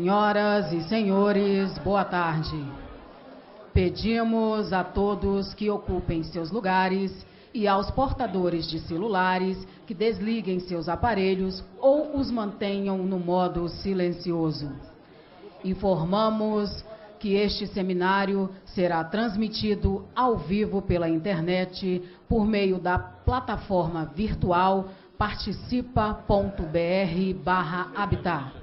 Senhoras e senhores, boa tarde. Pedimos a todos que ocupem seus lugares e aos portadores de celulares que desliguem seus aparelhos ou os mantenham no modo silencioso. Informamos que este seminário será transmitido ao vivo pela internet por meio da plataforma virtual participa.br/habitar.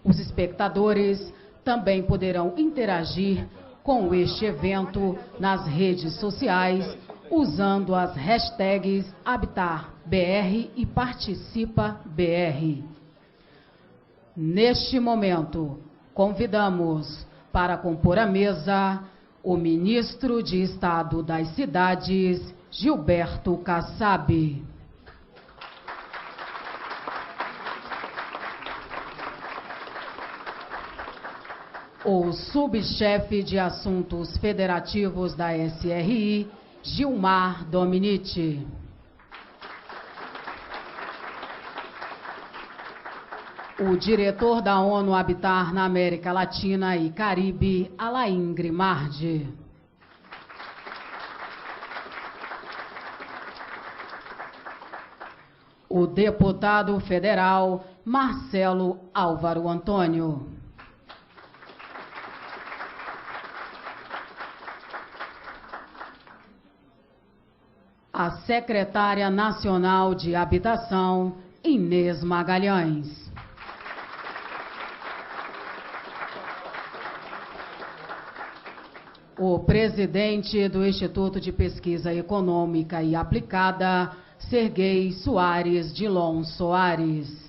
Os espectadores também poderão interagir com este evento nas redes sociais usando as hashtags HabitarBR e ParticipaBR. Neste momento, convidamos para compor a mesa o ministro de Estado das Cidades, Gilberto Kassab. O subchefe de Assuntos Federativos da SRI, Gilmar Dominici. O diretor da ONU Habitar na América Latina e Caribe, Alain Grimaldi. O deputado federal, Marcelo Álvaro Antônio. A secretária nacional de Habitação, Inês Magalhães. O presidente do Instituto de Pesquisa Econômica e Aplicada, Serguei Soares Dilon Soares.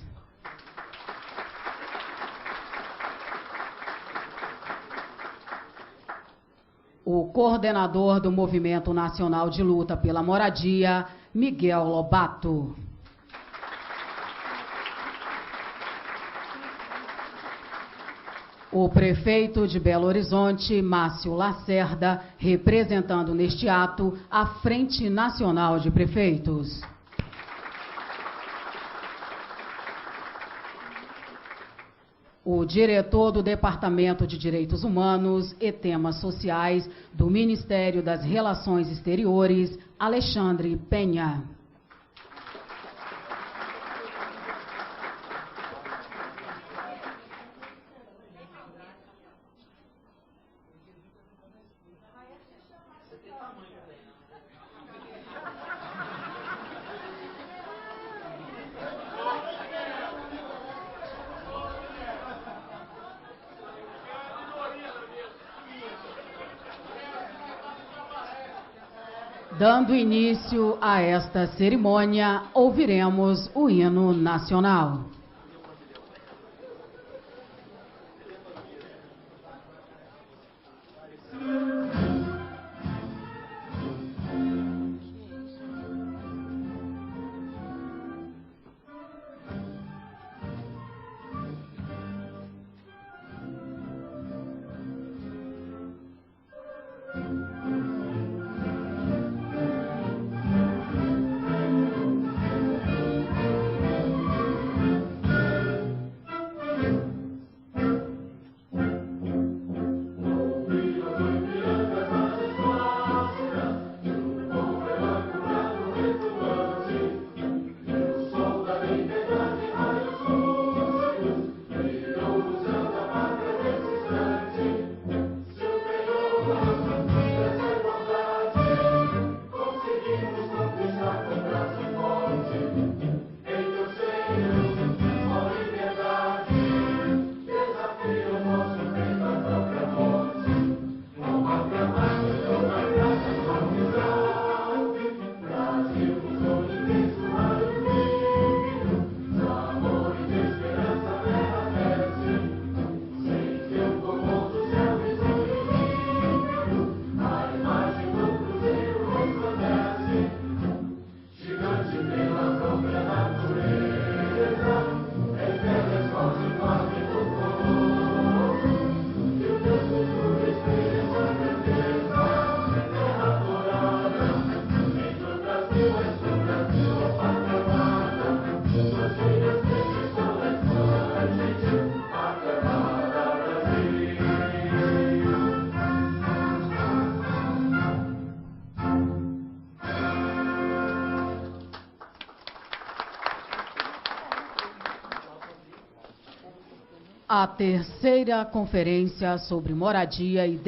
O coordenador do Movimento Nacional de Luta pela Moradia, Miguel Lobato. O prefeito de Belo Horizonte, Márcio Lacerda, representando neste ato a Frente Nacional de Prefeitos. O diretor do Departamento de Direitos Humanos e Temas Sociais do Ministério das Relações Exteriores, Alexandre Penha. Dando início a esta cerimônia, ouviremos o hino nacional. A terceira conferência sobre moradia e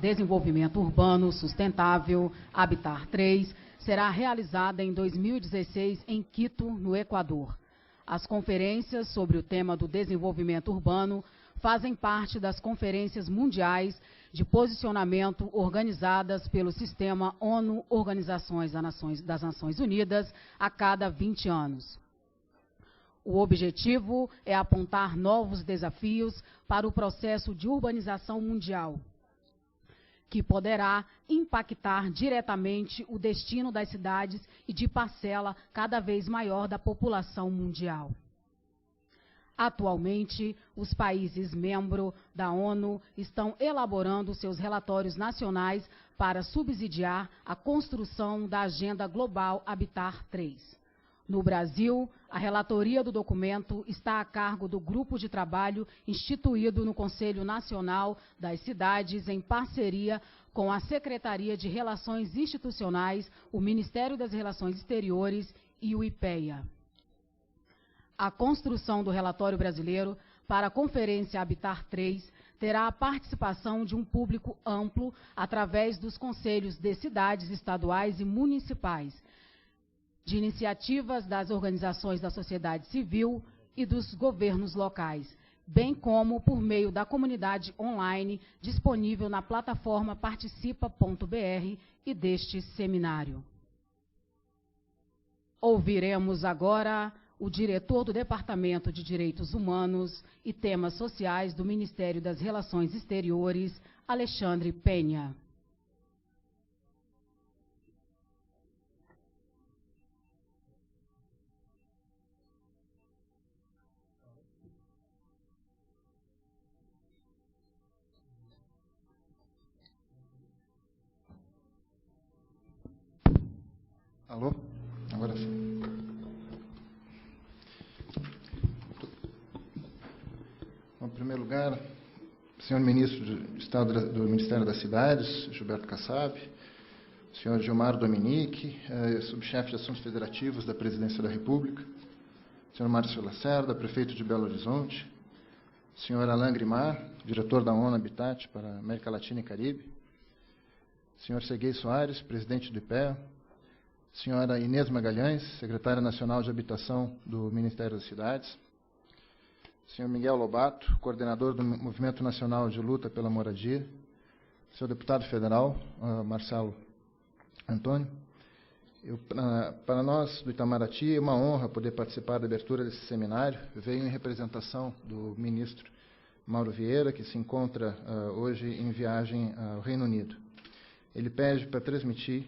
desenvolvimento urbano sustentável, Habitat 3, será realizada em 2016 em Quito, no Equador. As conferências sobre o tema do desenvolvimento urbano fazem parte das conferências mundiais de posicionamento organizadas pelo Sistema ONU Organizações das Nações Unidas a cada 20 anos. O objetivo é apontar novos desafios para o processo de urbanização mundial, que poderá impactar diretamente o destino das cidades e de parcela cada vez maior da população mundial. Atualmente, os países membros da ONU estão elaborando seus relatórios nacionais para subsidiar a construção da Agenda Global Habitat 3. No Brasil, a relatoria do documento está a cargo do grupo de trabalho instituído no Conselho Nacional das Cidades, em parceria com a Secretaria de Relações Institucionais, o Ministério das Relações Exteriores e o IPEA. A construção do relatório brasileiro para a Conferência Habitat 3 terá a participação de um público amplo através dos conselhos de cidades estaduais e municipais, de iniciativas das organizações da sociedade civil e dos governos locais, bem como por meio da comunidade online disponível na plataforma participa.br e deste seminário. Ouviremos agora o diretor do Departamento de Direitos Humanos e Temas Sociais do Ministério das Relações Exteriores, Alexandre Penha. Alô? Agora sim. Bom, em primeiro lugar, senhor ministro de Estado do Ministério das Cidades, Gilberto Kassab, senhor Gilmar Dominique, subchefe de Assuntos Federativos da Presidência da República, senhor Márcio Lacerda, prefeito de Belo Horizonte, senhor Alain Grimard, diretor da ONU Habitat para a América Latina e Caribe, senhor Serguei Soares, presidente do IPEA, senhora Inês Magalhães, secretária nacional de Habitação do Ministério das Cidades, senhor Miguel Lobato, coordenador do Movimento Nacional de Luta pela Moradia, senhor deputado federal, Marcelo Antônio. Para nós, do Itamaraty, é uma honra poder participar da abertura desse seminário. Eu venho em representação do ministro Mauro Vieira, que se encontra hoje em viagem ao Reino Unido. Ele pede para transmitir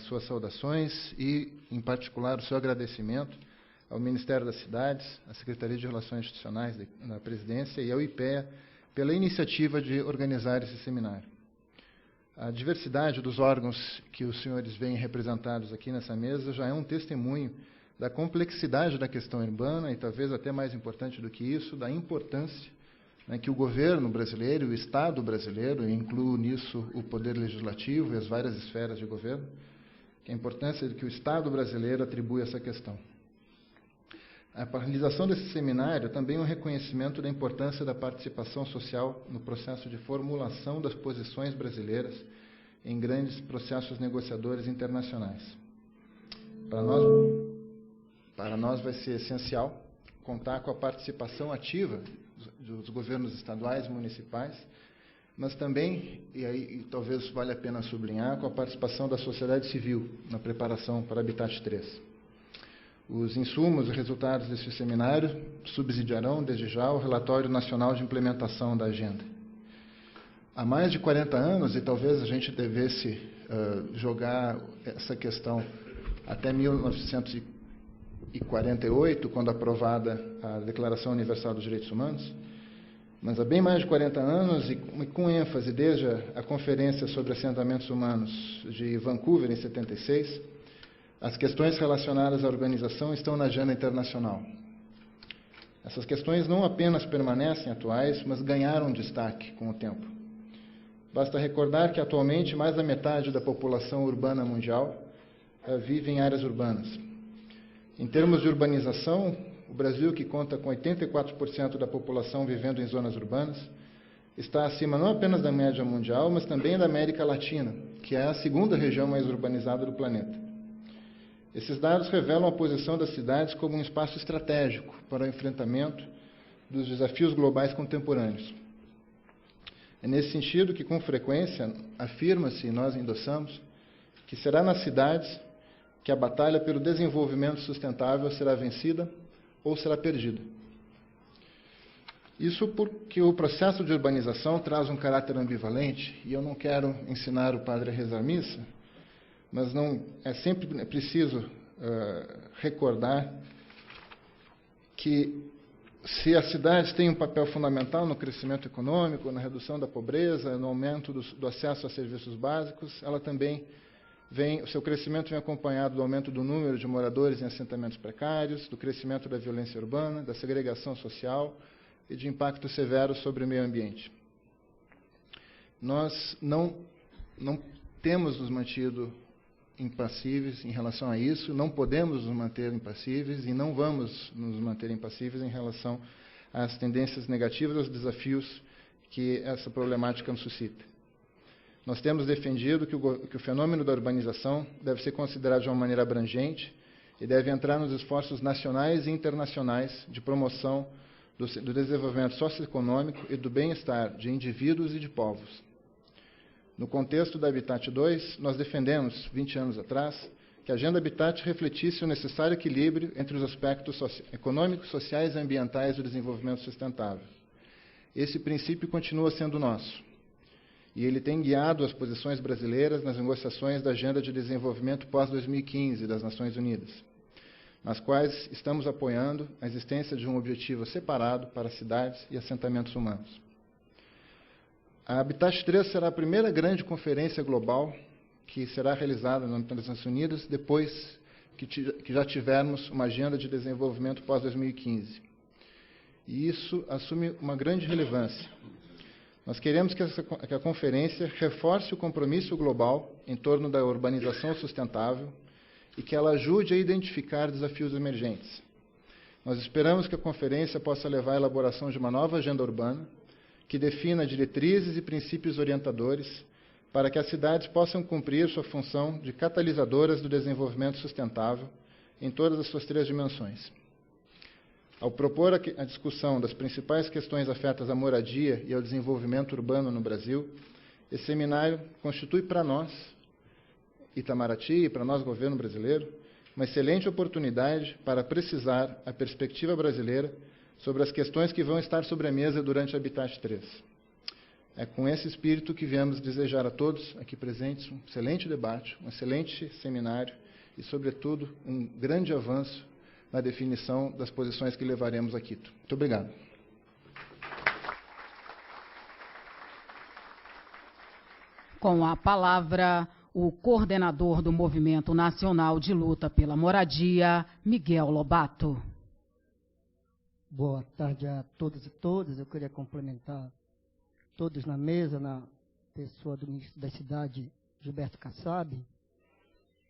suas saudações e, em particular, o seu agradecimento ao Ministério das Cidades, à Secretaria de Relações Institucionais da Presidência e ao IPEA pela iniciativa de organizar esse seminário. A diversidade dos órgãos que os senhores veem representados aqui nessa mesa já é um testemunho da complexidade da questão urbana e, talvez até mais importante do que isso, da importância que o governo brasileiro, o Estado brasileiro, e incluo nisso o Poder Legislativo e as várias esferas de governo, que a importância que o Estado brasileiro atribui a essa questão. A realização desse seminário também é um reconhecimento da importância da participação social no processo de formulação das posições brasileiras em grandes processos negociadores internacionais. Para nós vai ser essencial contar com a participação ativa dos governos estaduais e municipais, mas também, e aí talvez valha a pena sublinhar, com a participação da sociedade civil na preparação para Habitat 3. Os insumos e resultados desse seminário subsidiarão, desde já, o Relatório Nacional de Implementação da Agenda. Há mais de 40 anos, e talvez a gente devesse jogar essa questão até 1948, quando aprovada a Declaração Universal dos Direitos Humanos, mas há bem mais de 40 anos, e com ênfase desde a Conferência sobre Assentamentos Humanos de Vancouver, em 76, as questões relacionadas à urbanização estão na agenda internacional. Essas questões não apenas permanecem atuais, mas ganharam destaque com o tempo. Basta recordar que, atualmente, mais da metade da população urbana mundial vive em áreas urbanas. Em termos de urbanização, o Brasil, que conta com 84% da população vivendo em zonas urbanas, está acima não apenas da média mundial, mas também da América Latina, que é a segunda região mais urbanizada do planeta. Esses dados revelam a posição das cidades como um espaço estratégico para o enfrentamento dos desafios globais contemporâneos. É nesse sentido que, com frequência, afirma-se, e nós endossamos, que será nas cidades que a batalha pelo desenvolvimento sustentável será vencida ou será perdida. Isso porque o processo de urbanização traz um caráter ambivalente, e eu não quero ensinar o padre a rezar missa, mas sempre preciso recordar que se as cidades têm um papel fundamental no crescimento econômico, na redução da pobreza, no aumento do acesso a serviços básicos, ela também o seu crescimento vem acompanhado do aumento do número de moradores em assentamentos precários, do crescimento da violência urbana, da segregação social e de impactos severos sobre o meio ambiente. Nós não temos nos mantido impassíveis em relação a isso, não podemos nos manter impassíveis e não vamos nos manter impassíveis em relação às tendências negativas, aos desafios que essa problemática nos suscita. Nós temos defendido que o fenômeno da urbanização deve ser considerado de uma maneira abrangente e deve entrar nos esforços nacionais e internacionais de promoção do desenvolvimento socioeconômico e do bem-estar de indivíduos e de povos. No contexto da Habitat 2, nós defendemos, 20 anos atrás, que a Agenda Habitat refletisse o necessário equilíbrio entre os aspectos econômicos, sociais e ambientais do desenvolvimento sustentável. Esse princípio continua sendo nosso. E ele tem guiado as posições brasileiras nas negociações da Agenda de Desenvolvimento pós-2015 das Nações Unidas, nas quais estamos apoiando a existência de um objetivo separado para cidades e assentamentos humanos. A Habitat 3 será a primeira grande conferência global que será realizada nas Nações Unidas depois que já tivermos uma Agenda de Desenvolvimento pós-2015. E isso assume uma grande relevância. Nós queremos que a conferência reforce o compromisso global em torno da urbanização sustentável e que ela ajude a identificar desafios emergentes. Nós esperamos que a conferência possa levar à elaboração de uma nova agenda urbana que defina diretrizes e princípios orientadores para que as cidades possam cumprir sua função de catalisadoras do desenvolvimento sustentável em todas as suas 3 dimensões. Ao propor a discussão das principais questões afetas à moradia e ao desenvolvimento urbano no Brasil, esse seminário constitui para nós, Itamaraty, e para nós, governo brasileiro, uma excelente oportunidade para precisar a perspectiva brasileira sobre as questões que vão estar sobre a mesa durante a Habitat 3. É com esse espírito que viemos desejar a todos aqui presentes um excelente debate, um excelente seminário e, sobretudo, um grande avanço na definição das posições que levaremos a Quito. Muito obrigado. Com a palavra, o coordenador do Movimento Nacional de Luta pela Moradia, Miguel Lobato. Boa tarde a todos e todas. Eu queria complementar todos na mesa, na pessoa do ministro da Cidade, Gilberto Kassab.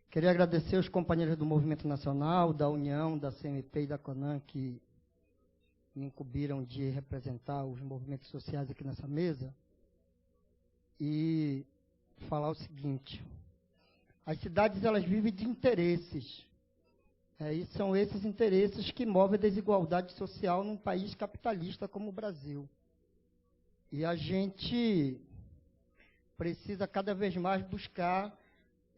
Queria agradecer aos companheiros do Movimento Nacional, da União, da CMP e da CONAN, que me incumbiram de representar os movimentos sociais aqui nessa mesa, e falar o seguinte: as cidades, elas vivem de interesses, e são esses interesses que movem a desigualdade social num país capitalista como o Brasil. E a gente precisa cada vez mais buscar,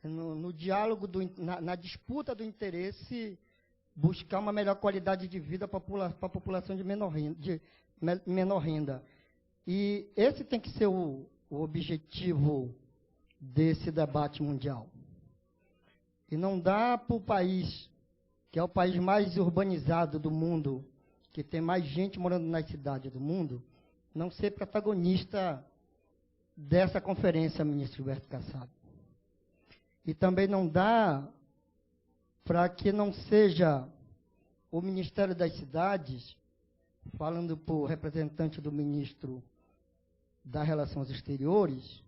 no diálogo, na disputa do interesse, buscar uma melhor qualidade de vida para a população de menor renda. E esse tem que ser o objetivo desse debate mundial. E não dá para o país, que é o país mais urbanizado do mundo, que tem mais gente morando nas cidades do mundo, não ser protagonista dessa conferência, ministro Gilberto Kassab. E também não dá para que não seja o Ministério das Cidades, falando por representante do ministro das Relações Exteriores,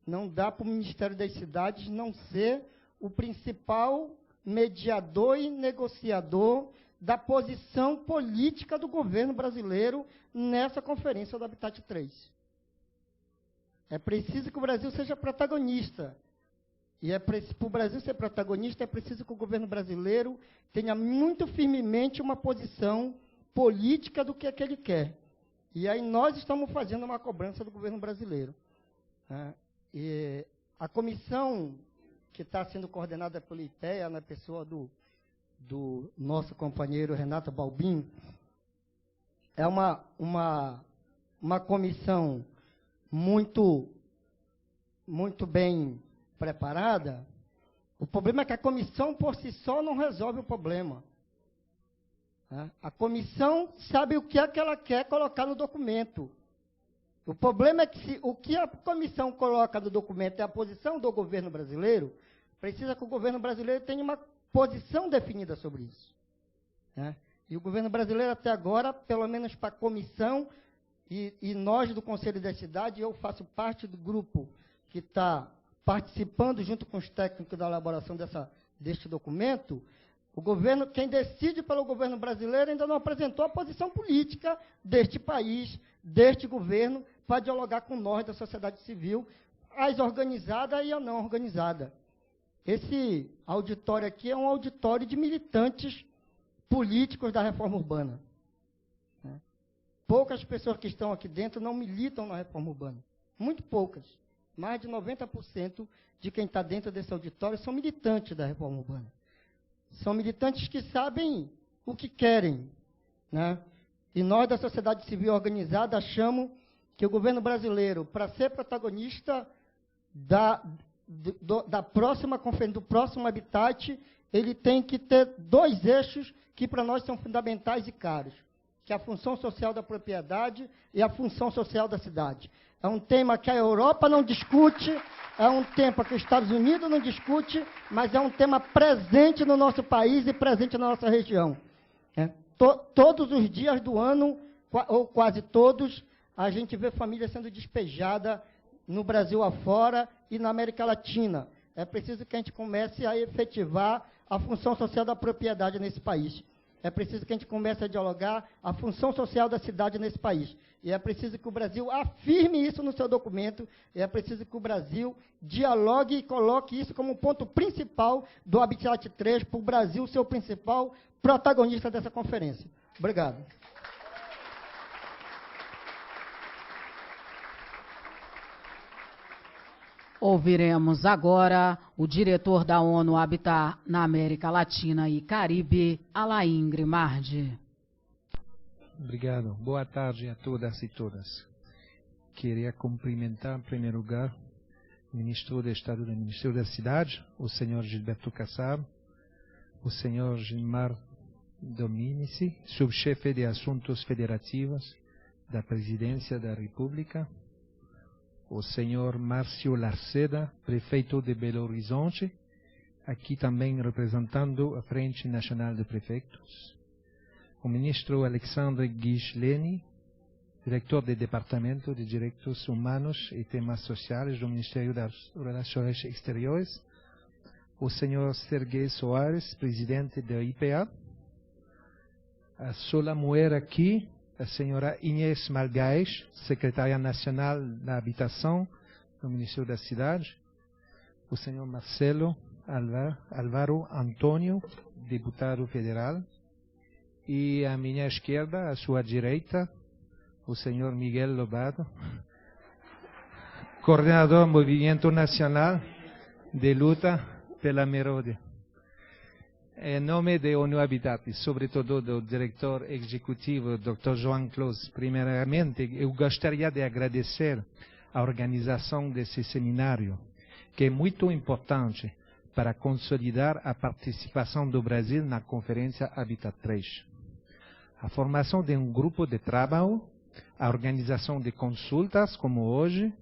não dá para o Ministério das Cidades não ser o principal mediador e negociador da posição política do governo brasileiro nessa conferência do Habitat 3. É preciso que o Brasil seja protagonista. E para o Brasil ser protagonista, é preciso que o governo brasileiro tenha muito firmemente uma posição política do que é que ele quer. E aí nós estamos fazendo uma cobrança do governo brasileiro. E a comissão que está sendo coordenada pelo IPEA, na pessoa do nosso companheiro Renato Balbin, é uma comissão muito bem preparada. O problema é que a comissão, por si só, não resolve o problema. A comissão sabe o que é que ela quer colocar no documento. O problema é que o que a comissão coloca no documento é a posição do governo brasileiro, precisa que o governo brasileiro tenha uma posição definida sobre isso. E o governo brasileiro, até agora, pelo menos para a comissão, e nós do Conselho da Cidade, eu faço parte do grupo que está participando junto com os técnicos da elaboração deste documento, o governo, quem decide pelo governo brasileiro ainda não apresentou a posição política deste país, deste governo, para dialogar com nós da sociedade civil, as organizadas e a não organizada. Esse auditório aqui é um auditório de militantes políticos da reforma urbana. Poucas pessoas que estão aqui dentro não militam na reforma urbana. Muito poucas. Mais de 90% de quem está dentro desse auditório são militantes da reforma urbana. São militantes que sabem o que querem. E nós, da sociedade civil organizada, achamos que o governo brasileiro, para ser protagonista do próximo Habitat, ele tem que ter dois eixos que para nós são fundamentais e caros, que é a função social da propriedade e a função social da cidade. É um tema que a Europa não discute, é um tema que os Estados Unidos não discute, mas é um tema presente no nosso país e presente na nossa região. Todos os dias do ano, ou quase todos, a gente vê família sendo despejada no Brasil afora e na América Latina. É preciso que a gente comece a efetivar a função social da propriedade nesse país. É preciso que a gente comece a dialogar a função social da cidade nesse país. E é preciso que o Brasil afirme isso no seu documento. E é preciso que o Brasil dialogue e coloque isso como um ponto principal do Habitat 3, para o Brasil ser o principal protagonista dessa conferência. Obrigado. Ouviremos agora o diretor da ONU Habitat na América Latina e Caribe, Alain Grimaldi. Obrigado. Boa tarde a todas e todas. Queria cumprimentar, em primeiro lugar, o Ministro do Estado do Ministério da Cidade, o senhor Gilberto Kassab, o senhor Gilmar Dominici, subchefe de Assuntos Federativos da Presidência da República, o senhor Márcio Larceda, prefeito de Belo Horizonte, aqui também representando a Frente Nacional de Prefeitos, o ministro Alexandre Guichleni, diretor do Departamento de Direitos Humanos e Temas Sociais do Ministério das Relações Exteriores, o senhor Serguei Soares, presidente da IPA, a sola mulher aqui, a senhora Inês Malgais, secretária nacional da Habitação do Ministério da Cidade, o senhor Marcelo Álvaro Antônio, deputado federal, e à minha esquerda, à sua direita, o senhor Miguel Lobado, coordenador do Movimento Nacional de Luta pela Meródia. Em nome da ONU Habitat, e sobretudo do diretor executivo, Dr. João Close, primeiramente, eu gostaria de agradecer a organização desse seminário, que é muito importante para consolidar a participação do Brasil na Conferência Habitat 3. A formação de um grupo de trabalho, a organização de consultas, como hoje,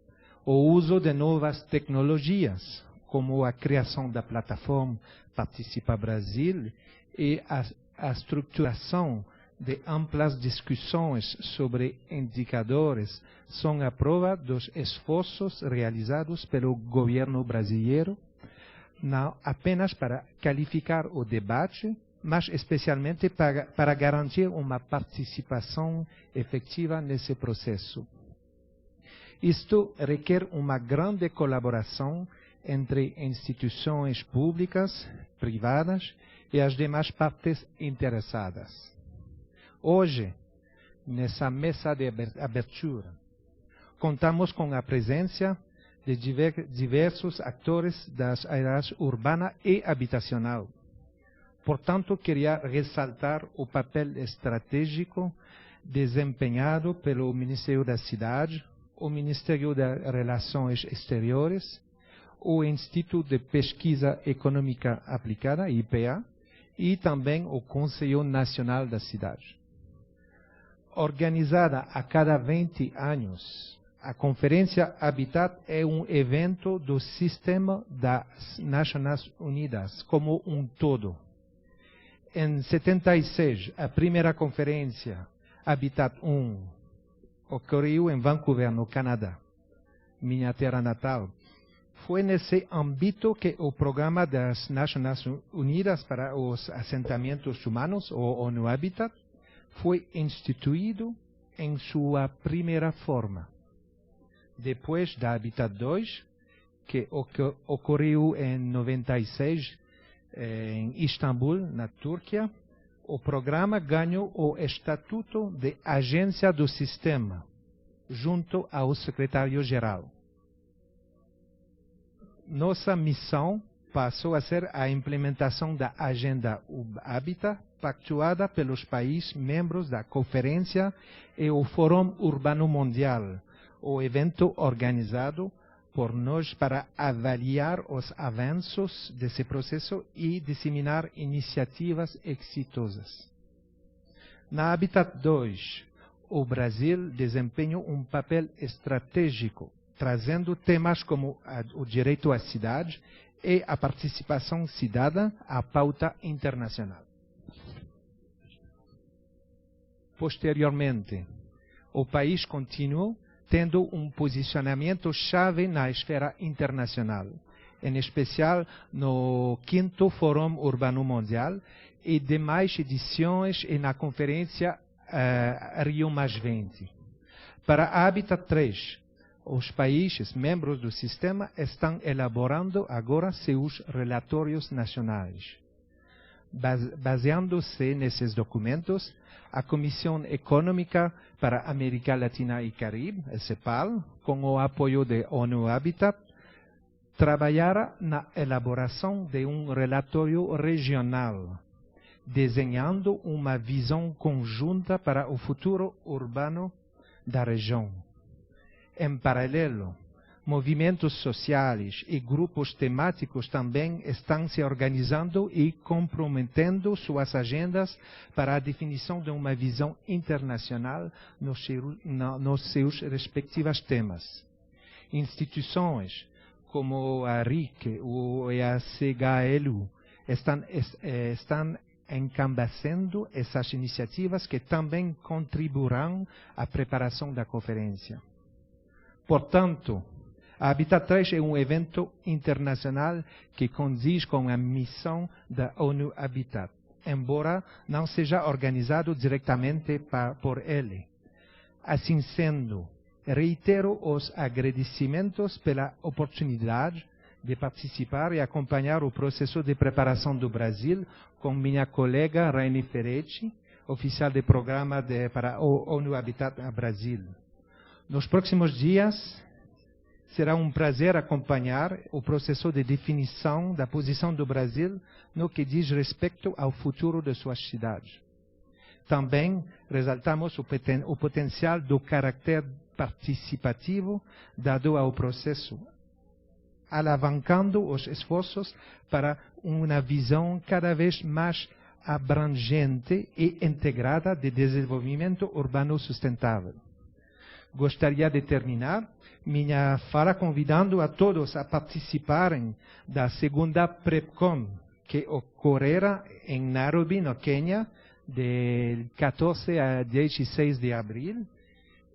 o uso de novas tecnologias, como a criação da plataforma Participa Brasil e a estruturação de amplas discussões sobre indicadores, são a prova dos esforços realizados pelo governo brasileiro, não apenas para qualificar o debate, mas especialmente para garantir uma participação efetiva nesse processo. Isto requer uma grande colaboração entre instituições públicas, privadas e as demais partes interessadas. Hoje, nessa mesa de abertura, contamos com a presença de diversos atores das áreas urbana e habitacional. Portanto, queria ressaltar o papel estratégico desempenhado pelo Ministério da Cidade, o Ministério das Relações Exteriores, o Instituto de Pesquisa Econômica Aplicada, IPA, e também o Conselho Nacional da Cidade. Organizada a cada 20 anos, a Conferência Habitat é um evento do sistema das Nações Unidas como um todo. Em 76, a primeira conferência Habitat 1 ocorreu em Vancouver, no Canadá, minha terra natal. Foi nesse âmbito que o Programa das Nações Unidas para os Assentamentos Humanos, o ONU Habitat, foi instituído em sua primeira forma. Depois da Habitat 2, que ocorreu em 96 em Istambul, na Turquia, o programa ganhou o estatuto de agência do sistema, junto ao secretário-geral. Nossa missão passou a ser a implementação da Agenda Habitat, pactuada pelos países membros da Conferência e o Fórum Urbano Mundial, o evento organizado por nós para avaliar os avanços desse processo e disseminar iniciativas exitosas. Na Habitat 2, o Brasil desempenhou um papel estratégico, trazendo temas como o direito à cidade e a participação cidadã à pauta internacional. Posteriormente, o país continuou tendo um posicionamento chave na esfera internacional, em especial no 5º Fórum Urbano Mundial e demais edições e na Conferência Rio +20. Para a Habitat 3, os países membros do sistema estão elaborando agora seus relatórios nacionais. Baseando-se nesses documentos, a Comissão Econômica para a América Latina e Caribe, a CEPAL, com o apoio da ONU Habitat, trabalhará na elaboração de um relatório regional, desenhando uma visão conjunta para o futuro urbano da região. Em paralelo, movimentos sociais e grupos temáticos também estão se organizando e comprometendo suas agendas para a definição de uma visão internacional nos seus respectivos temas. Instituições como a RIC ou a CHLU estão encabeçando essas iniciativas que também contribuirão à preparação da conferência. Portanto, a Habitat 3 é um evento internacional que condiz com a missão da ONU Habitat, embora não seja organizado diretamente por ele. Assim sendo, reitero os agradecimentos pela oportunidade de participar e acompanhar o processo de preparação do Brasil com minha colega Raine Ferretti, oficial de programa para o ONU Habitat no Brasil. Nos próximos dias, será um prazer acompanhar o processo de definição da posição do Brasil no que diz respeito ao futuro de suas cidades. Também ressaltamos o potencial do caráter participativo dado ao processo, alavancando os esforços para uma visão cada vez mais abrangente e integrada de desenvolvimento urbano sustentável. Gostaria de terminar minha fala convidando a todos a participarem da segunda PrepCon, que ocorrerá em Nairobi, no Quênia, de 14 a 16 de abril,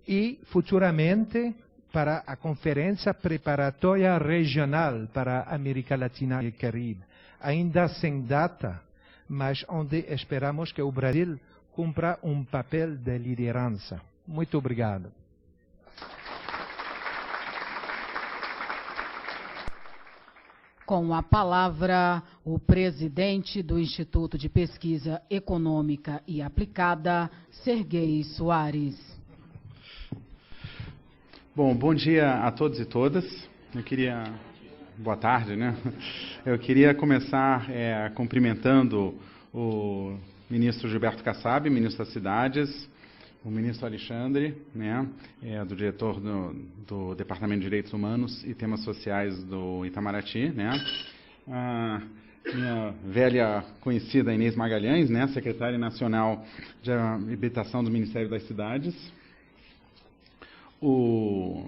e futuramente para a Conferência Preparatória Regional para a América Latina e Caribe, ainda sem data, mas onde esperamos que o Brasil cumpra um papel de liderança. Muito obrigado. Com a palavra, o presidente do Instituto de Pesquisa Econômica e Aplicada, Serguei Soares. Bom dia a todos e todas. Boa tarde, né? Eu queria começar cumprimentando o ministro Gilberto Kassab, ministro das Cidades, o ministro Alexandre, né, do diretor do Departamento de Direitos Humanos e Temas Sociais do Itamaraty, né, a minha velha conhecida Inês Magalhães, né, secretária nacional de habitação do Ministério das Cidades, o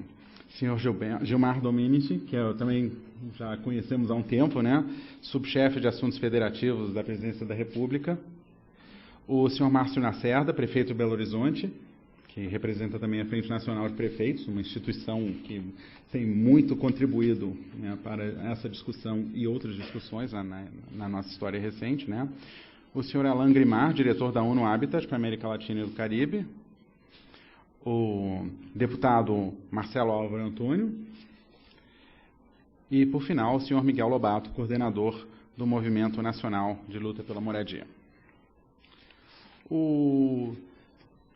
senhor Gilmar Dominici, que eu também já conhecemos há um tempo, né, subchefe de Assuntos Federativos da Presidência da República, o senhor Márcio Lacerda, prefeito de Belo Horizonte, que representa também a Frente Nacional de Prefeitos, uma instituição que tem muito contribuído, né, para essa discussão e outras discussões na nossa história recente, né. O senhor Alain Grimard, diretor da ONU Habitat para a América Latina e do Caribe, o deputado Marcelo Álvaro Antônio e, por final, o senhor Miguel Lobato, coordenador do Movimento Nacional de Luta pela Moradia. O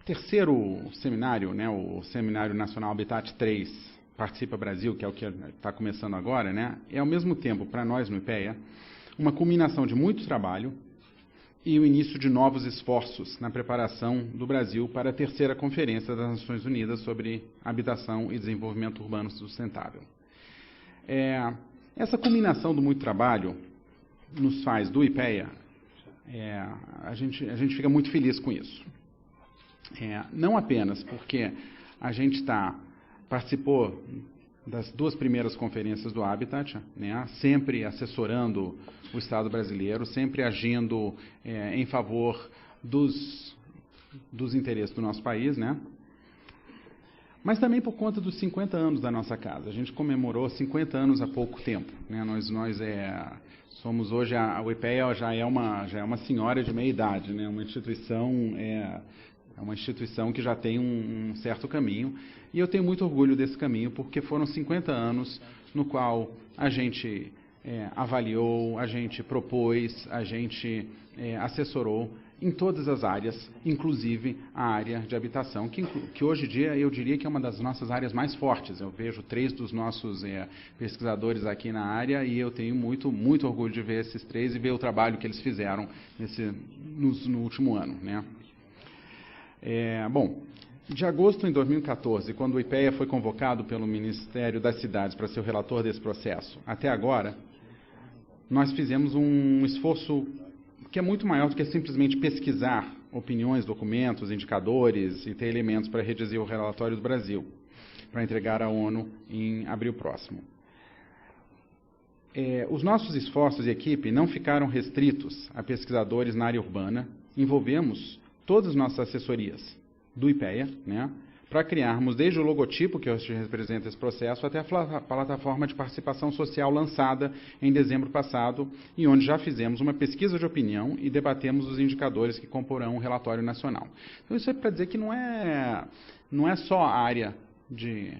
terceiro seminário, né, o Seminário Nacional Habitat 3, Participa Brasil, que é o que está começando agora, né, é ao mesmo tempo, para nós no IPEA, uma culminação de muito trabalho e o início de novos esforços na preparação do Brasil para a terceira Conferência das Nações Unidas sobre Habitação e Desenvolvimento Urbano Sustentável. Essa culminação do muito trabalho nos faz, do IPEA, a gente fica muito feliz com isso. Não apenas porque a gente participou das duas primeiras conferências do Habitat, né, sempre assessorando o Estado brasileiro, sempre agindo em favor dos interesses do nosso país, né, mas também por conta dos 50 anos da nossa casa. A gente comemorou 50 anos há pouco tempo, né, nós somos hoje, o IPEA já é uma senhora de meia idade, né, uma instituição que já tem um certo caminho, e eu tenho muito orgulho desse caminho, porque foram 50 anos no qual a gente avaliou, a gente propôs, a gente assessorou em todas as áreas, inclusive a área de habitação, que hoje em dia eu diria que é uma das nossas áreas mais fortes. Eu vejo 3 dos nossos pesquisadores aqui na área e eu tenho muito, muito orgulho de ver esses 3 e ver o trabalho que eles fizeram no último ano, né? Bom, de agosto de 2014, quando o IPEA foi convocado pelo Ministério das Cidades para ser o relator desse processo, até agora, nós fizemos um esforço que é muito maior do que simplesmente pesquisar opiniões, documentos, indicadores e ter elementos para redigir o relatório do Brasil, para entregar à ONU em abril próximo. Os nossos esforços e equipe não ficaram restritos a pesquisadores na área urbana, envolvemos todas as nossas assessorias do IPEA, né, para criarmos desde o logotipo, que hoje representa esse processo, até a plataforma de participação social lançada em dezembro passado, e onde já fizemos uma pesquisa de opinião e debatemos os indicadores que comporão o relatório nacional. Então, isso é para dizer que não é só a área de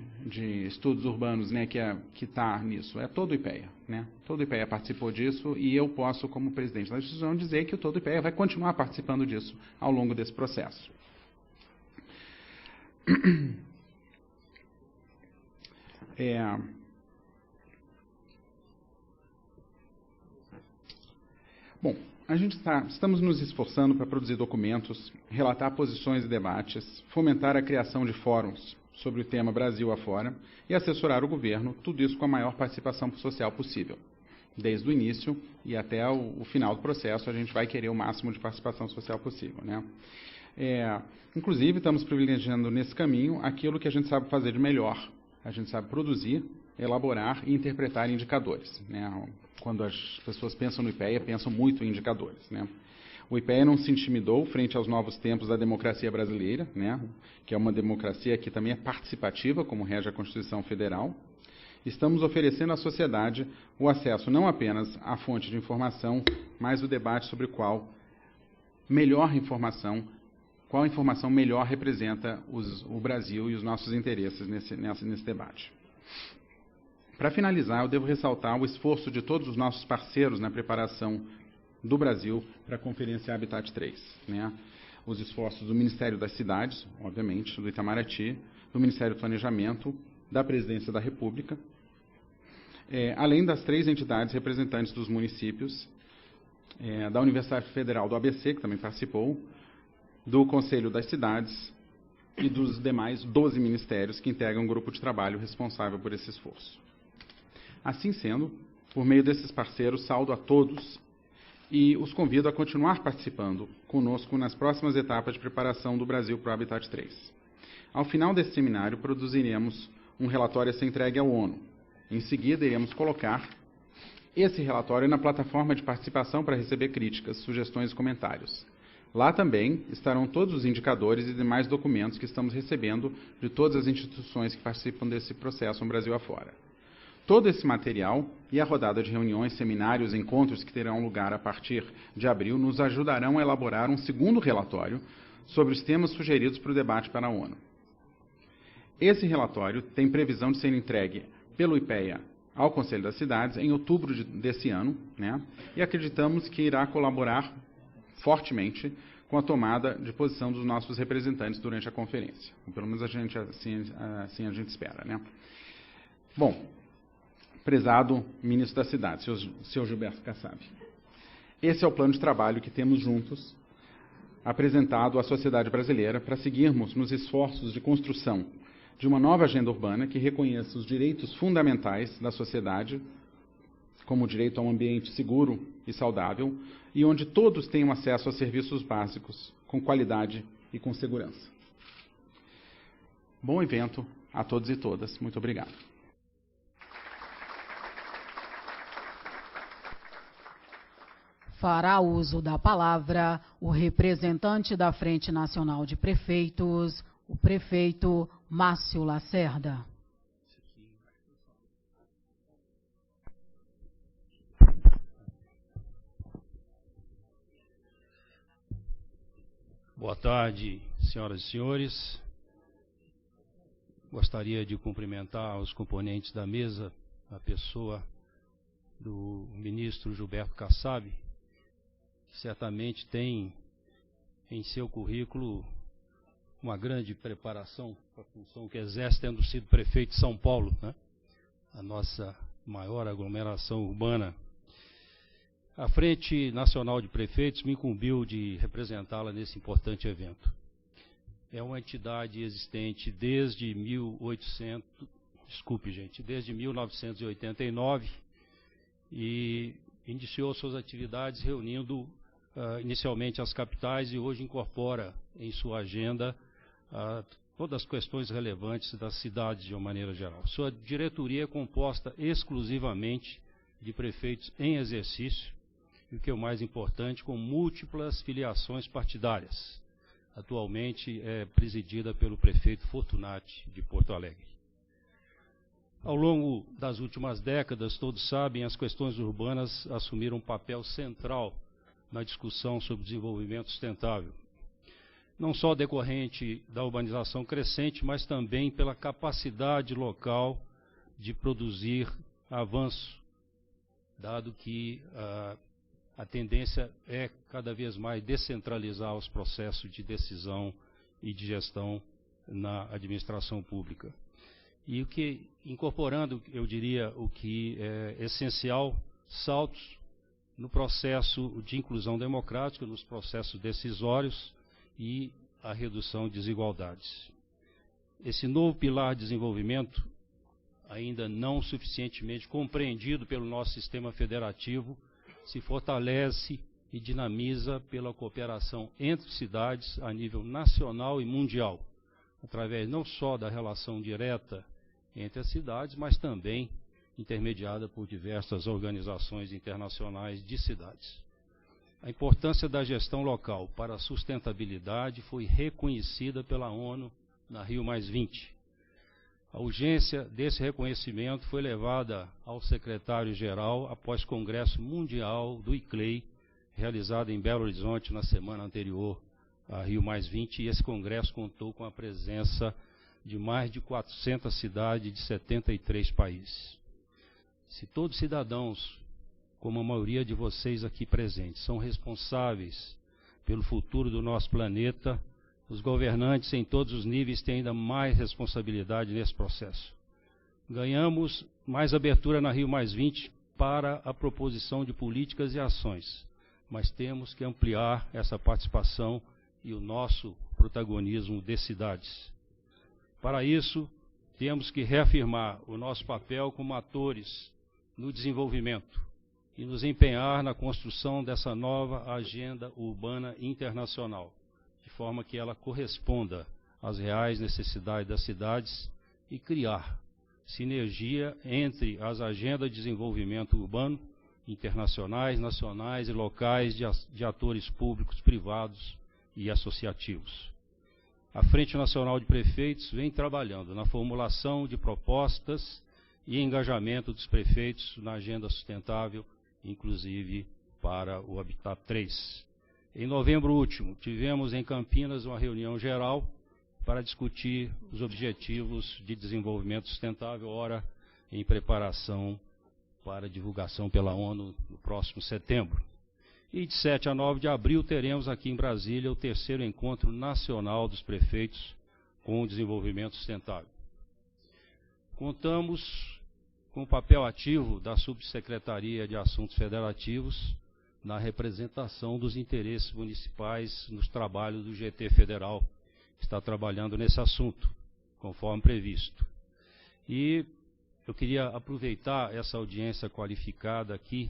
estudos urbanos, né, que está nisso, é todo o IPEA, né? Todo o IPEA participou disso e eu posso, como presidente da instituição, dizer que todo o IPEA vai continuar participando disso ao longo desse processo. Bom, estamos nos esforçando para produzir documentos, relatar posições e debates, fomentar a criação de fóruns sobre o tema Brasil afora e assessorar o governo, tudo isso com a maior participação social possível. Desde o início e até o final do processo, a gente vai querer o máximo de participação social possível, né? Inclusive, estamos privilegiando nesse caminho aquilo que a gente sabe fazer de melhor. A gente sabe produzir, elaborar e interpretar indicadores, né? Quando as pessoas pensam no IPEA, pensam muito em indicadores, né? O IPEA não se intimidou frente aos novos tempos da democracia brasileira, né? Que é uma democracia que também é participativa, como rege a Constituição Federal. Estamos oferecendo à sociedade o acesso não apenas à fonte de informação, mas o debate sobre o qual melhor informação, qual informação melhor representa o Brasil e os nossos interesses nesse debate. Para finalizar, eu devo ressaltar o esforço de todos os nossos parceiros na preparação do Brasil para a Conferência Habitat 3. Né? Os esforços do Ministério das Cidades, obviamente, do Itamaraty, do Ministério do Planejamento, da Presidência da República, além das 3 entidades representantes dos municípios, da Universidade Federal do ABC, que também participou, do Conselho das Cidades e dos demais 12 ministérios que integram um grupo de trabalho responsável por esse esforço. Assim sendo, por meio desses parceiros, saúdo a todos e os convido a continuar participando conosco nas próximas etapas de preparação do Brasil para o Habitat 3. Ao final desse seminário, produziremos um relatório a ser entregue à ONU. Em seguida, iremos colocar esse relatório na plataforma de participação para receber críticas, sugestões e comentários. Lá também estarão todos os indicadores e demais documentos que estamos recebendo de todas as instituições que participam desse processo no Brasil afora. Todo esse material e a rodada de reuniões, seminários, encontros que terão lugar a partir de abril nos ajudarão a elaborar um segundo relatório sobre os temas sugeridos para o debate para a ONU. Esse relatório tem previsão de ser entregue pelo IPEA ao Conselho das Cidades em outubro desse ano, né? E acreditamos que irá colaborar fortemente com a tomada de posição dos nossos representantes durante a conferência. Ou pelo menos assim a gente espera, né? Bom, prezado ministro da Cidade, seu Gilberto Kassab, esse é o plano de trabalho que temos juntos apresentado à sociedade brasileira para seguirmos nos esforços de construção de uma nova agenda urbana que reconheça os direitos fundamentais da sociedade, como o direito a um ambiente seguro e saudável, e onde todos tenham acesso a serviços básicos, com qualidade e com segurança. Bom evento a todos e todas. Muito obrigado. Fará uso da palavra o representante da Frente Nacional de Prefeitos, o prefeito Márcio Lacerda. Boa tarde, senhoras e senhores. Gostaria de cumprimentar os componentes da mesa, a pessoa do ministro Gilberto Kassab, que certamente tem em seu currículo uma grande preparação para a função que exerce, tendo sido prefeito de São Paulo, né? A nossa maior aglomeração urbana. A Frente Nacional de Prefeitos me incumbiu de representá-la nesse importante evento. É uma entidade existente desde 1989 e iniciou suas atividades reunindo inicialmente as capitais e hoje incorpora em sua agenda todas as questões relevantes das cidades de uma maneira geral. Sua diretoria é composta exclusivamente de prefeitos em exercício e, o que é o mais importante, com múltiplas filiações partidárias. Atualmente é presidida pelo prefeito Fortunati de Porto Alegre. Ao longo das últimas décadas, todos sabem, as questões urbanas assumiram um papel central na discussão sobre desenvolvimento sustentável. Não só decorrente da urbanização crescente, mas também pela capacidade local de produzir avanço, dado que a tendência é cada vez mais descentralizar os processos de decisão e de gestão na administração pública. E incorporando, eu diria, o que é essencial, saltos no processo de inclusão democrática, nos processos decisórios e a redução de desigualdades. Esse novo pilar de desenvolvimento, ainda não suficientemente compreendido pelo nosso sistema federativo, se fortalece e dinamiza pela cooperação entre cidades a nível nacional e mundial, através não só da relação direta entre as cidades, mas também intermediada por diversas organizações internacionais de cidades. A importância da gestão local para a sustentabilidade foi reconhecida pela ONU na Rio+20. A urgência desse reconhecimento foi levada ao secretário-geral após Congresso Mundial do ICLEI, realizada em Belo Horizonte na semana anterior a Rio+20, e esse congresso contou com a presença de mais de 400 cidades de 73 países. Se todos os cidadãos, como a maioria de vocês aqui presentes, são responsáveis pelo futuro do nosso planeta, os governantes em todos os níveis têm ainda mais responsabilidade nesse processo. Ganhamos mais abertura na Rio+20 para a proposição de políticas e ações, mas temos que ampliar essa participação e o nosso protagonismo de cidades. Para isso, temos que reafirmar o nosso papel como atores no desenvolvimento e nos empenhar na construção dessa nova agenda urbana internacional, de forma que ela corresponda às reais necessidades das cidades e criar sinergia entre as agendas de desenvolvimento urbano internacionais, nacionais e locais de atores públicos, privados e associativos. A Frente Nacional de Prefeitos vem trabalhando na formulação de propostas e engajamento dos prefeitos na agenda sustentável, inclusive para o Habitat 3. Em novembro último, tivemos em Campinas uma reunião geral para discutir os objetivos de desenvolvimento sustentável, ora em preparação para divulgação pela ONU no próximo setembro. E de 7 a 9 de abril teremos aqui em Brasília o 3º Encontro Nacional dos Prefeitos com o Desenvolvimento Sustentável. Contamos com o papel ativo da Subsecretaria de Assuntos Federativos na representação dos interesses municipais nos trabalhos do GT Federal, que está trabalhando nesse assunto, conforme previsto. E eu queria aproveitar essa audiência qualificada aqui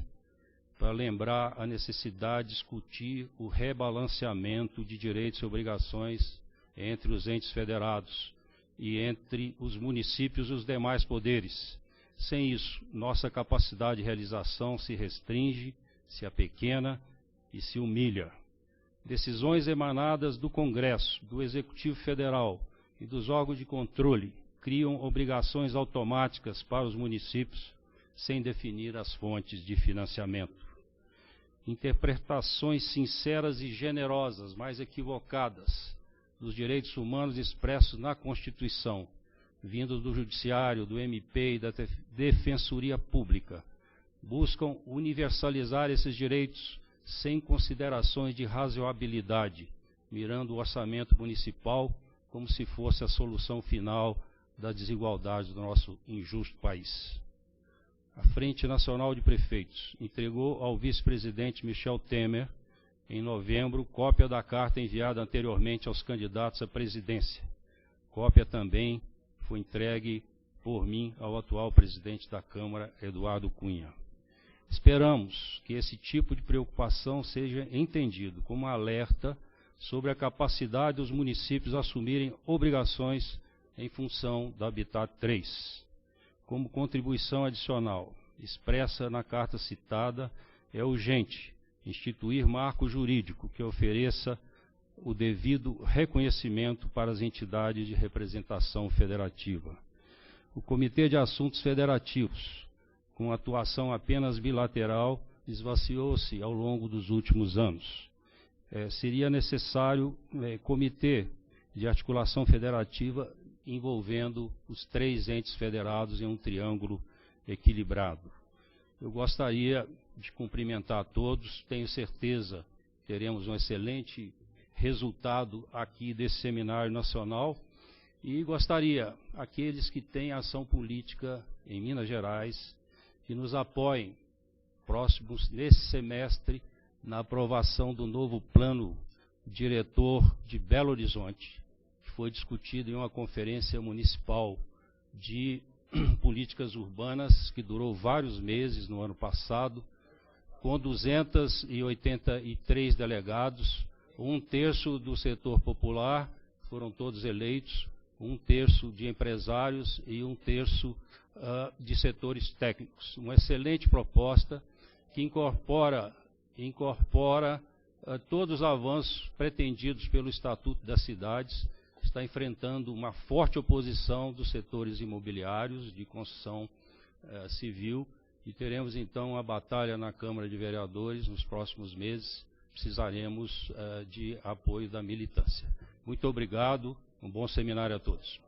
para lembrar a necessidade de discutir o rebalanceamento de direitos e obrigações entre os entes federados e entre os municípios e os demais poderes. Sem isso, nossa capacidade de realização se restringe, se apequena e se humilha. Decisões emanadas do Congresso, do Executivo Federal e dos órgãos de controle criam obrigações automáticas para os municípios, sem definir as fontes de financiamento. Interpretações sinceras e generosas, mas equivocadas, dos direitos humanos expressos na Constituição, vindo do Judiciário, do MP e da Defensoria Pública, buscam universalizar esses direitos sem considerações de razoabilidade, mirando o orçamento municipal como se fosse a solução final da desigualdade do nosso injusto país. A Frente Nacional de Prefeitos entregou ao vice-presidente Michel Temer, em novembro, cópia da carta enviada anteriormente aos candidatos à presidência. Cópia também foi entregue por mim ao atual presidente da Câmara, Eduardo Cunha. Esperamos que esse tipo de preocupação seja entendido como um alerta sobre a capacidade dos municípios assumirem obrigações em função do Habitat 3. Como contribuição adicional expressa na carta citada, é urgente instituir marco jurídico que ofereça o devido reconhecimento para as entidades de representação federativa. O Comitê de Assuntos Federativos, com atuação apenas bilateral, esvaziou-se ao longo dos últimos anos. Seria necessário comitê de articulação federativa envolvendo os 3 entes federados em um triângulo equilibrado. Eu gostaria de cumprimentar a todos, tenho certeza que teremos um excelente resultado aqui desse seminário nacional e gostaria, aqueles que têm ação política em Minas Gerais, que nos apoiem próximos, nesse semestre, na aprovação do novo plano diretor de Belo Horizonte, que foi discutido em uma conferência municipal de políticas urbanas, que durou vários meses no ano passado, com 283 delegados, 1/3 do setor popular, foram todos eleitos, 1/3 de empresários e 1/3 de setores técnicos. Uma excelente proposta que incorpora todos os avanços pretendidos pelo Estatuto das Cidades, está enfrentando uma forte oposição dos setores imobiliários, de construção civil, e teremos então a batalha na Câmara de Vereadores nos próximos meses. Precisaremos de apoio da militância. Muito obrigado, um bom seminário a todos.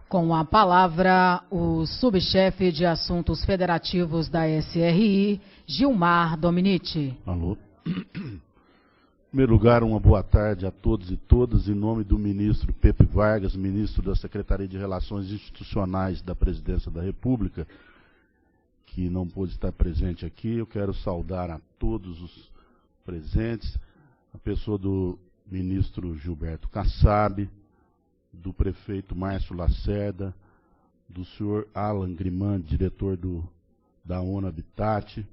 Com a palavra, o subchefe de Assuntos Federativos da SRI, Gilmar Dominici. Alô. Em primeiro lugar, uma boa tarde a todos e todas. Em nome do ministro Pepe Vargas, ministro da Secretaria de Relações Institucionais da Presidência da República, que não pôde estar presente aqui, eu quero saudar a todos os presentes, a pessoa do ministro Gilberto Kassab, do prefeito Márcio Lacerda, do senhor Alan Grimand, diretor da ONU Habitat,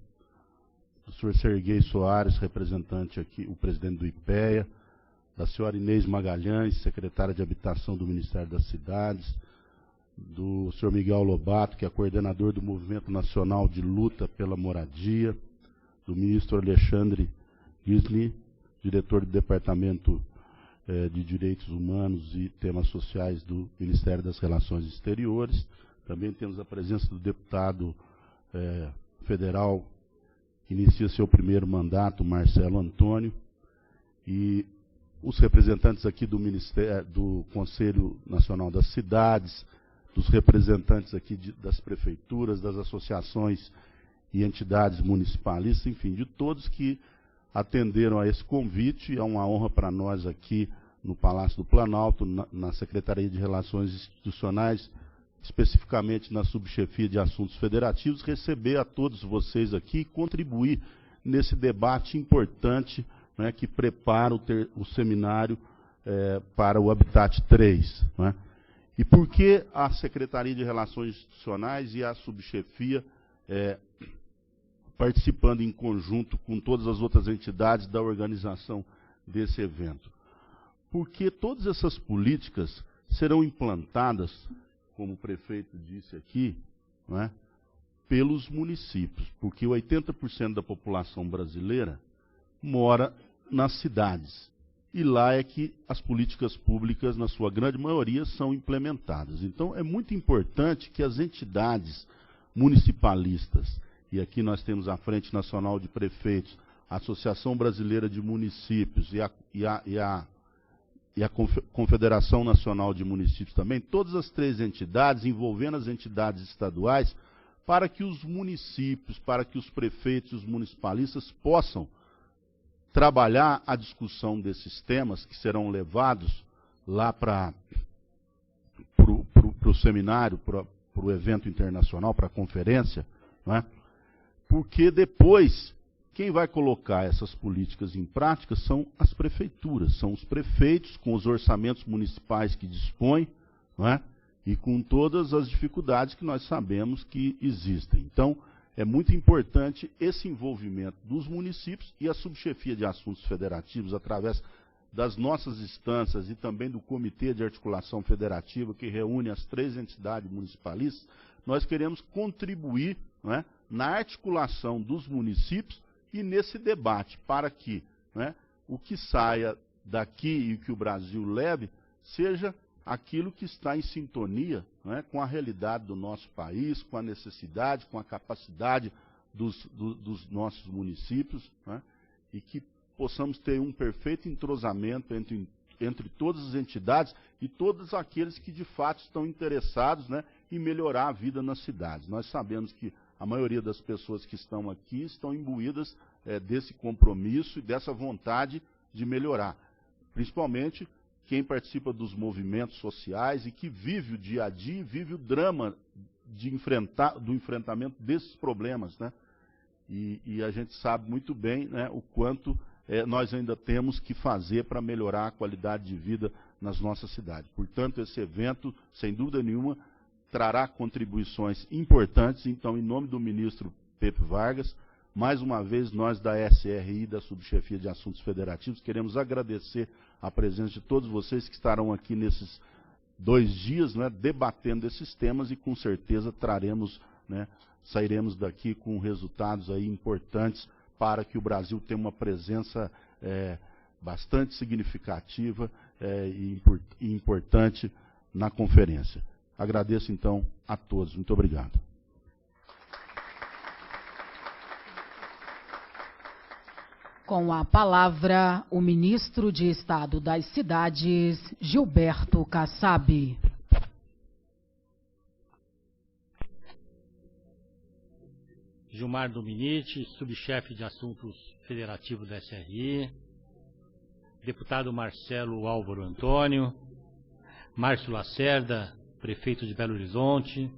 do senhor Serguei Soares, representante aqui, o presidente do IPEA, da senhora Inês Magalhães, secretária de Habitação do Ministério das Cidades, do senhor Miguel Lobato, que é coordenador do Movimento Nacional de Luta pela Moradia, do ministro Alexandre Gisli, diretor do Departamento de Direitos Humanos e Temas Sociais do Ministério das Relações Exteriores. Também temos a presença do deputado federal que inicia seu primeiro mandato, Marcelo Antônio, e os representantes aqui do Conselho Nacional das Cidades, dos representantes aqui das prefeituras, das associações e entidades municipalistas, enfim, de todos que atenderam a esse convite. É uma honra para nós aqui no Palácio do Planalto, na Secretaria de Relações Institucionais, especificamente na Subchefia de Assuntos Federativos, receber a todos vocês aqui e contribuir nesse debate importante, né, que prepara o seminário para o Habitat 3. Né? E por que a Secretaria de Relações Institucionais e a Subchefia participando em conjunto com todas as outras entidades da organização desse evento? Porque todas essas políticas serão implantadas, como o prefeito disse aqui, né, pelos municípios, porque 80% da população brasileira mora nas cidades. E lá é que as políticas públicas, na sua grande maioria, são implementadas. Então, é muito importante que as entidades municipalistas, e aqui nós temos a Frente Nacional de Prefeitos, a Associação Brasileira de Municípios e a Confederação Nacional de Municípios também, todas as três entidades, envolvendo as entidades estaduais, para que os municípios, para que os prefeitos e os municipalistas possam trabalhar a discussão desses temas que serão levados lá para o seminário, para o evento internacional, para a conferência, não é? Porque depois, quem vai colocar essas políticas em prática são as prefeituras, são os prefeitos com os orçamentos municipais que dispõem, não é? E com todas as dificuldades que nós sabemos que existem. Então, é muito importante esse envolvimento dos municípios e a Subchefia de Assuntos Federativos, através das nossas instâncias e também do Comitê de Articulação Federativa, que reúne as três entidades municipalistas. Nós queremos contribuir, não é, na articulação dos municípios e nesse debate, para que, não é, o que saia daqui e o que o Brasil leve seja aquilo que está em sintonia, não é, com a realidade do nosso país, com a necessidade, com a capacidade dos nossos municípios, não é, e que possamos ter um perfeito entrosamento entre todas as entidades e todos aqueles que de fato estão interessados, né, em melhorar a vida nas cidades. Nós sabemos que a maioria das pessoas que estão aqui estão imbuídas desse compromisso e dessa vontade de melhorar, principalmente quem participa dos movimentos sociais e que vive o dia a dia, vive o drama do enfrentamento desses problemas, né? E a gente sabe muito bem, né, o quanto nós ainda temos que fazer para melhorar a qualidade de vida nas nossas cidades. Portanto, esse evento, sem dúvida nenhuma, trará contribuições importantes. Então, em nome do ministro Pepe Vargas, mais uma vez, nós da SRI, da Subchefia de Assuntos Federativos, queremos agradecer a presença de todos vocês que estarão aqui nesses 2 dias, né, debatendo esses temas, e com certeza traremos, né, sairemos daqui com resultados aí importantes para que o Brasil tenha uma presença bastante significativa e importante na conferência. Agradeço, então, a todos. Muito obrigado. Com a palavra, o ministro de Estado das Cidades, Gilberto Kassab. Gilmar Dominici, subchefe de assuntos federativos da SRI, deputado Marcelo Álvaro Antônio, Márcio Lacerda, prefeito de Belo Horizonte,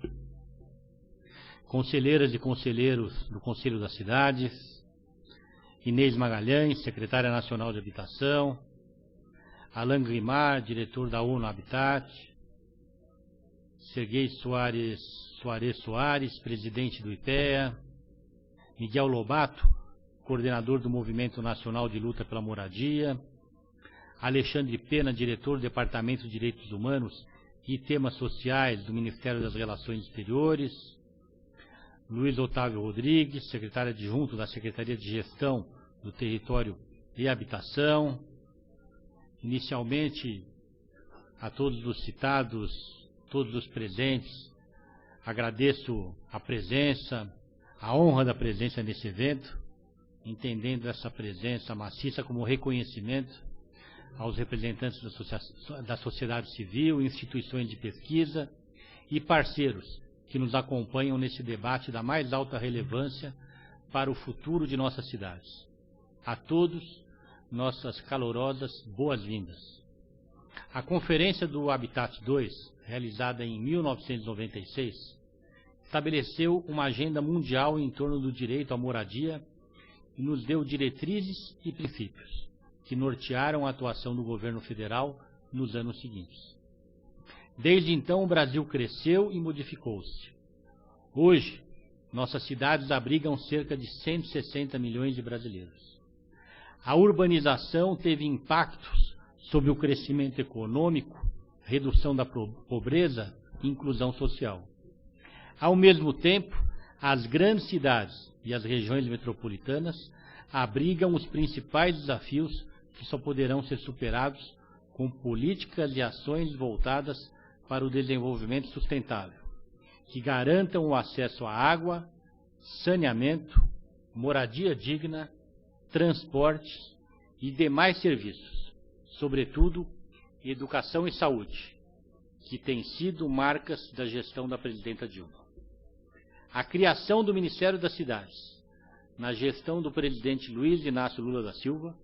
conselheiras e conselheiros do Conselho das Cidades, Inês Magalhães, secretária nacional de Habitação, Alain Grimard, diretor da ONU Habitat, Serguei Soares, presidente do IPEA, Miguel Lobato, coordenador do Movimento Nacional de Luta pela Moradia, Alexandre Pena, diretor do Departamento de Direitos Humanos e Temas Sociais do Ministério das Relações Exteriores, Luiz Otávio Rodrigues, secretário adjunto da Secretaria de Gestão do Território e Habitação. Inicialmente, a todos os citados, todos os presentes, agradeço a presença, a honra da presença nesse evento, entendendo essa presença maciça como reconhecimento aos representantes da sociedade civil, instituições de pesquisa e parceiros que nos acompanham nesse debate da mais alta relevância para o futuro de nossas cidades. A todos, nossas calorosas boas-vindas. A Conferência do Habitat 2, realizada em 1996, estabeleceu uma agenda mundial em torno do direito à moradia e nos deu diretrizes e princípios que nortearam a atuação do governo federal nos anos seguintes. Desde então, o Brasil cresceu e modificou-se. Hoje, nossas cidades abrigam cerca de 160 milhões de brasileiros. A urbanização teve impactos sobre o crescimento econômico, redução da pobreza e inclusão social. Ao mesmo tempo, as grandes cidades e as regiões metropolitanas abrigam os principais desafios que só poderão ser superados com políticas e ações voltadas para o desenvolvimento sustentável, que garantam o acesso à água, saneamento, moradia digna, transportes e demais serviços, sobretudo educação e saúde, que têm sido marcas da gestão da presidenta Dilma. A criação do Ministério das Cidades, na gestão do presidente Luiz Inácio Lula da Silva,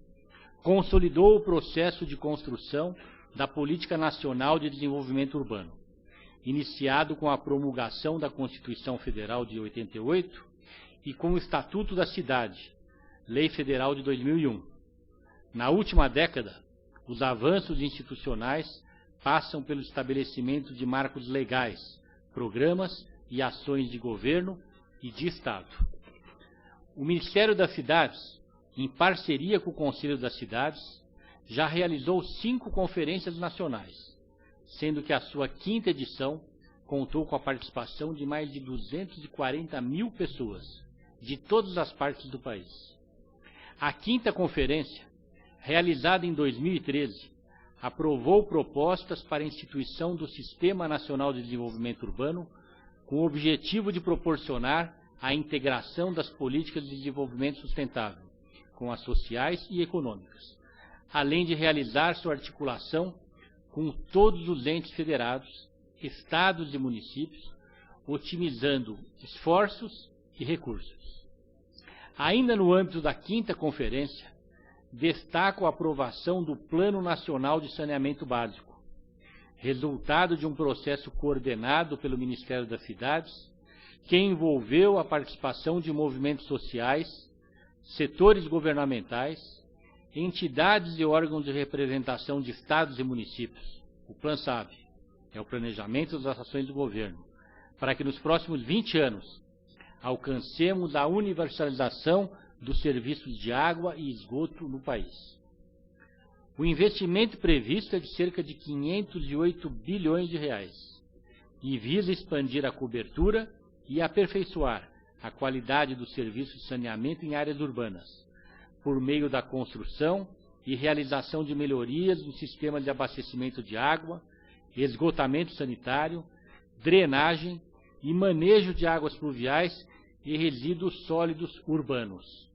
consolidou o processo de construção da Política Nacional de Desenvolvimento Urbano, iniciado com a promulgação da Constituição Federal de 88 e com o Estatuto da Cidade, Lei Federal de 2001. Na última década, os avanços institucionais passam pelo estabelecimento de marcos legais, programas e ações de governo e de Estado. O Ministério das Cidades, em parceria com o Conselho das Cidades, já realizou 5 conferências nacionais, sendo que a sua 5ª edição contou com a participação de mais de 240 mil pessoas, de todas as partes do país. A 5ª conferência, realizada em 2013, aprovou propostas para a instituição do Sistema Nacional de Desenvolvimento Urbano, com o objetivo de proporcionar a integração das políticas de desenvolvimento sustentável com as sociais e econômicas, além de realizar sua articulação com todos os entes federados, estados e municípios, otimizando esforços e recursos. Ainda no âmbito da 5ª conferência, destaco a aprovação do Plano Nacional de Saneamento Básico, resultado de um processo coordenado pelo Ministério das Cidades, que envolveu a participação de movimentos sociais, setores governamentais, entidades e órgãos de representação de estados e municípios, o PLAN-SAB, é o Planejamento das Ações do Governo, para que nos próximos 20 anos alcancemos a universalização dos serviços de água e esgoto no país. O investimento previsto é de cerca de 508 bilhões de reais e visa expandir a cobertura e aperfeiçoar a qualidade dos serviços de saneamento em áreas urbanas, por meio da construção e realização de melhorias no sistema de abastecimento de água, esgotamento sanitário, drenagem e manejo de águas pluviais e resíduos sólidos urbanos.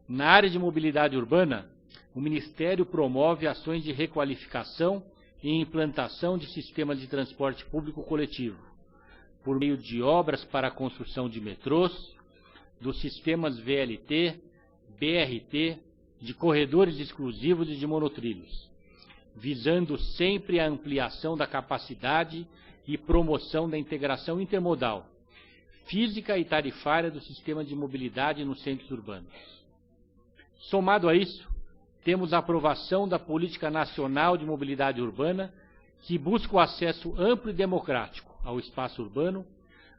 Na área de mobilidade urbana, o Ministério promove ações de requalificação e implantação de sistemas de transporte público coletivo, por meio de obras para a construção de metrôs, dos sistemas VLT, BRT, de corredores exclusivos e de monotrilhos, visando sempre a ampliação da capacidade e promoção da integração intermodal, física e tarifária do sistema de mobilidade nos centros urbanos. Somado a isso, temos a aprovação da Política Nacional de Mobilidade Urbana, que busca o acesso amplo e democrático ao espaço urbano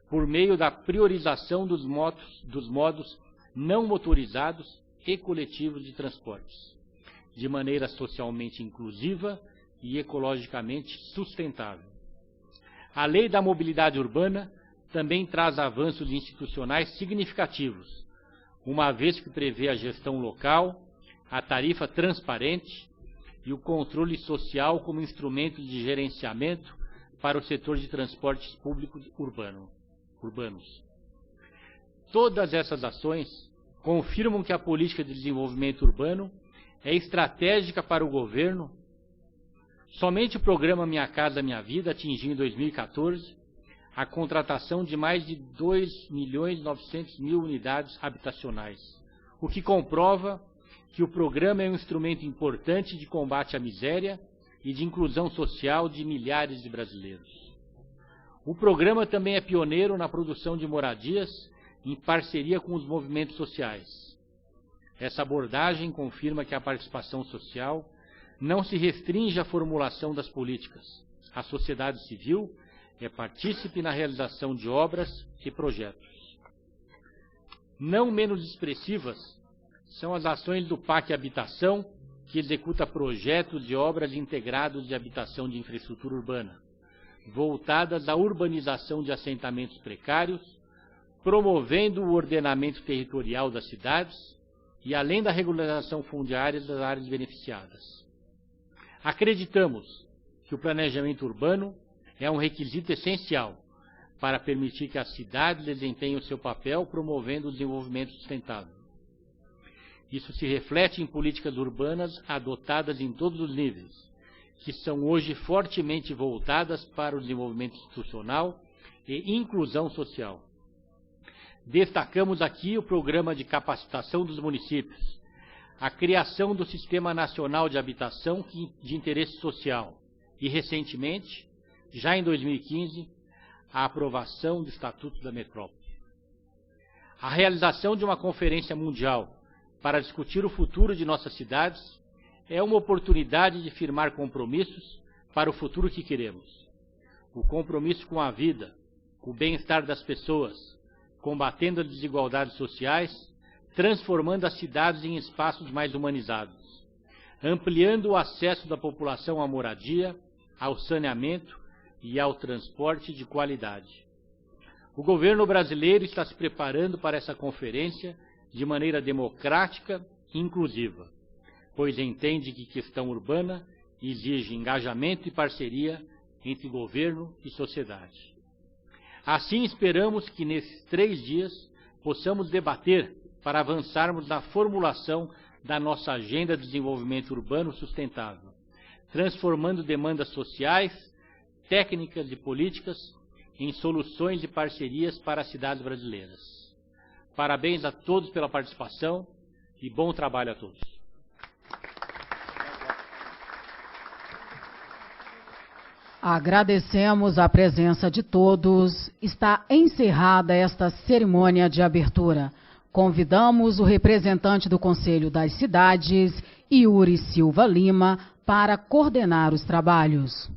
por meio da priorização dos modos não motorizados e coletivos de transportes, de maneira socialmente inclusiva e ecologicamente sustentável. A Lei da Mobilidade Urbana também traz avanços institucionais significativos, uma vez que prevê a gestão local, a tarifa transparente e o controle social como instrumento de gerenciamento para o setor de transportes públicos urbanos. Todas essas ações confirmam que a política de desenvolvimento urbano é estratégica para o governo. Somente o programa Minha Casa Minha Vida atingiu em 2014 a contratação de mais de 2.900.000 unidades habitacionais, o que comprova que o programa é um instrumento importante de combate à miséria e de inclusão social de milhares de brasileiros. O programa também é pioneiro na produção de moradias em parceria com os movimentos sociais. Essa abordagem confirma que a participação social não se restringe à formulação das políticas. A sociedade civil é partícipe na realização de obras e projetos. Não menos expressivas são as ações do PAC Habitação, que executa projetos de obras integrados de habitação de infraestrutura urbana, voltadas à urbanização de assentamentos precários, promovendo o ordenamento territorial das cidades e além da regularização fundiária das áreas beneficiadas. Acreditamos que o planejamento urbano é um requisito essencial para permitir que as cidades desempenhem o seu papel promovendo o desenvolvimento sustentável. Isso se reflete em políticas urbanas adotadas em todos os níveis, que são hoje fortemente voltadas para o desenvolvimento institucional e inclusão social. Destacamos aqui o programa de capacitação dos municípios, a criação do Sistema Nacional de Habitação de Interesse Social e, recentemente, já em 2015, a aprovação do Estatuto da Metrópole. A realização de uma conferência mundial para discutir o futuro de nossas cidades é uma oportunidade de firmar compromissos para o futuro que queremos. O compromisso com a vida, com o bem-estar das pessoas, combatendo as desigualdades sociais, transformando as cidades em espaços mais humanizados, ampliando o acesso da população à moradia, ao saneamento e ao transporte de qualidade. O governo brasileiro está se preparando para essa conferência de maneira democrática e inclusiva, pois entende que questão urbana exige engajamento e parceria entre governo e sociedade. Assim, esperamos que nesses 3 dias possamos debater para avançarmos na formulação da nossa Agenda de Desenvolvimento Urbano Sustentável, transformando demandas sociais, técnicas e políticas em soluções e parcerias para as cidades brasileiras. Parabéns a todos pela participação e bom trabalho a todos. Agradecemos a presença de todos. Está encerrada esta cerimônia de abertura. Convidamos o representante do Conselho das Cidades, Yuri Silva Lima, para coordenar os trabalhos.